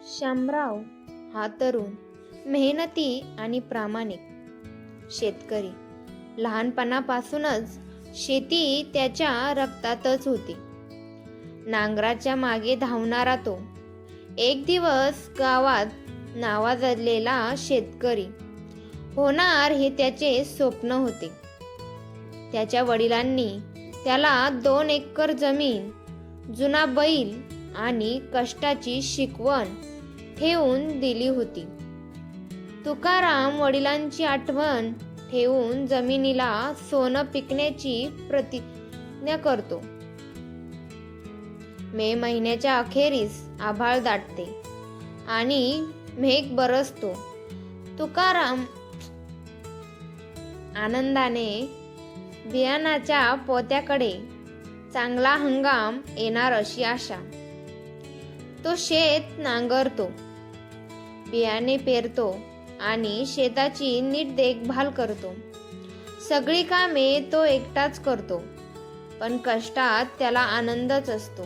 शामराव हा तरुण, मेहनती आणि प्रामाणिक शेतकरी. लहानपणापासूनच शेती त्याच्या रक्तातच होती. नांगराच्या मागे धावणारा तो एक दिवस गावात नावाजलेला शेतकरी होणार हे त्याचे स्वप्न होते. त्याच्या वडिलांनी त्याला 2 एकर जमीन, जुना बैल आणि कष्टाची शिकवण ठेवून दिली होती. तुकाराम वडिलांची आठवण ठेवून जमिनीला सोनं पिकण्याची प्रतिज्ञा करतो. मे महिन्याच्या अखेरीस आभाळ दाटते आणि मेघ बरसतो. तुकाराम आनंदाने बियाणाच्या पोत्याकडे चांगला हंगाम येणार अशी आशा. तो शेत नांगरतो, बियाणे पेरतो आणि शेताची नीट देखभाल करतो. सगळी कामे तो एकटाच करतो, पण कष्टात त्याला आनंदच असतो.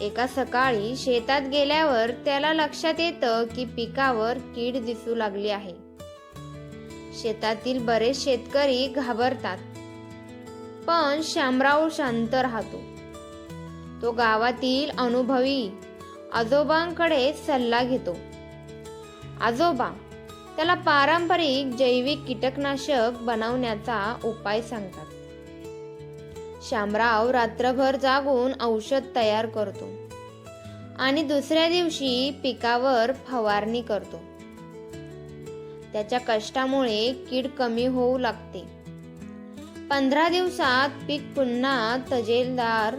एका सकाळी शेतात गेल्यावर त्याला लक्षात येतं की पिकावर कीड दिसू लागली आहे. शेतातील बरेच शेतकरी घाबरतात, पण शामराव शांत राहतो. तो गावातील अनुभवी आजोबांकडे सल्ला घेतो. आजोबा त्याला पारंपरिक जैविक कीटकनाशक बनवण्याचा उपाय सांगतात. शामराव रात्रभर जागून औषध तयार करतो आणि दुसऱ्या दिवशी पिकावर फवारणी करतो. त्याच्या कष्टामुळे कीड कमी होऊ लागते. 15 दिवसात पीक पुन्हा तजेलदार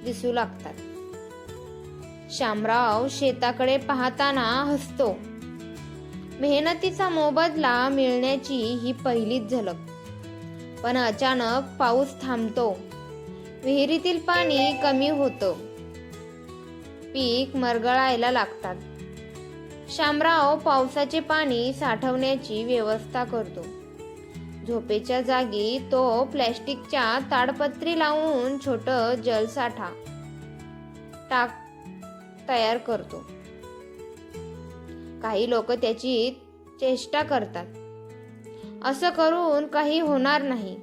दिसू लागतात. शामराव शेताकडे पाहताना हसतो. मेहनतीचा मोबदला मिळण्याची ही पहिलीच झलक. पण अचानक पाऊस थांबतो. विहिरीतील पाणी कमी होतं. पीक मरगळायला लागतात. शामराव पावसाचे पाणी साठवण्याची व्यवस्था करतो. झोपेच्या जागी तो प्लॅस्टिकच्या ताडपत्री लावून छोटं जलसाठा तयार करतो. काही लोक त्याची चेष्टा करतात, असं करून काही होणार नाही,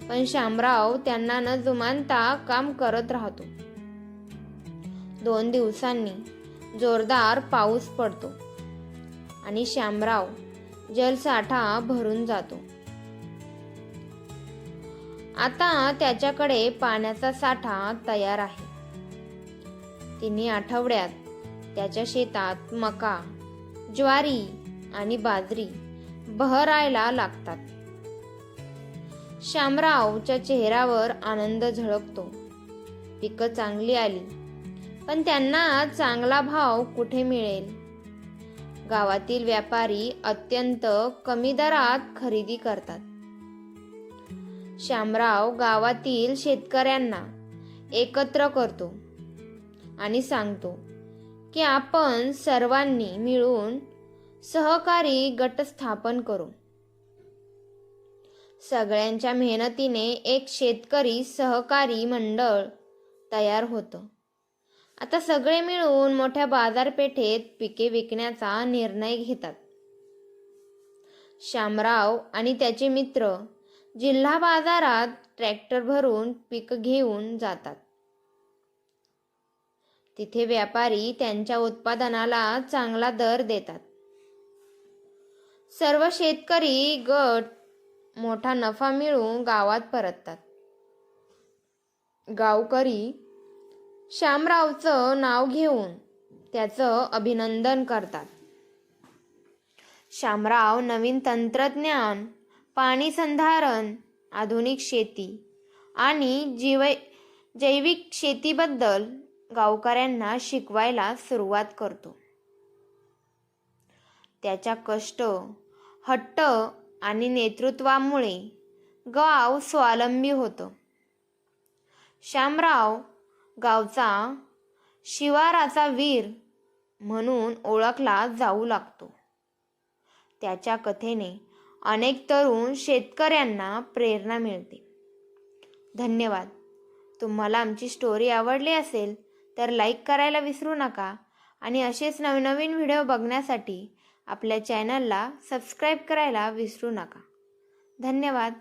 पण शामराव त्यांना न जुमानता काम करत राहतो. 2 दिवसांनी जोरदार पाऊस पडतो आणि शामराव जलसाठा भरून जातो. आता त्याच्याकडे पाण्याचा साठा तयार आहे. 3 आठवड्यात त्याच्या शेतात मका, ज्वारी आणि बाजरी बहरायला लागतात. शामरावच्या चेहऱ्यावर आनंद झळकतो. पिकं चांगली आली, पण त्यांना चांगला भाव कुठे मिळेल? गावातील व्यापारी अत्यंत कमी दरात खरेदी करतात. शामराव गावातील शेतकऱ्यांना एकत्र करतो आणि सांगतो की आपण सर्वांनी मिळून सहकारी गट स्थापन करू. सगळ्यांच्या मेहनतीने एक शेतकरी सहकारी मंडळ तयार होतं. आता सगळे मिळून मोठ्या बाजारपेठेत पिके विकण्याचा निर्णय घेतात. शामराव आणि त्याचे मित्र जिल्हा बाजारात ट्रॅक्टर भरून पीक घेऊन जातात. तिथे व्यापारी त्यांच्या उत्पादनाला चांगला दर देतात. सर्व शेतकरी गट मोठा नफा मिळवून गावात परततात. गावकरी शामरावचं नाव घेऊन त्याचं अभिनंदन करतात. शामराव नवीन तंत्रज्ञान, पाणी संधारण, आधुनिक शेती आणि जैविक शेतीबद्दल गावकऱ्यांना शिकवायला सुरुवात करतो. त्याच्या कष्ट, हट्ट आणि नेतृत्वामुळे गाव स्वावलंबी होतं. शामराव गावचा शिवाराचा वीर म्हणून ओळखला जाऊ लागतो. त्याच्या कथेने अनेक तरुण शेतकऱ्यांना प्रेरणा मिळते. धन्यवाद. तुम्हाला आमची स्टोरी आवडली असेल तर लाईक करायला विसरू नका आणि असेच नवनवीन व्हिडिओ बघण्यासाठी आपल्या चॅनलला सबस्क्राईब करायला विसरू नका. धन्यवाद.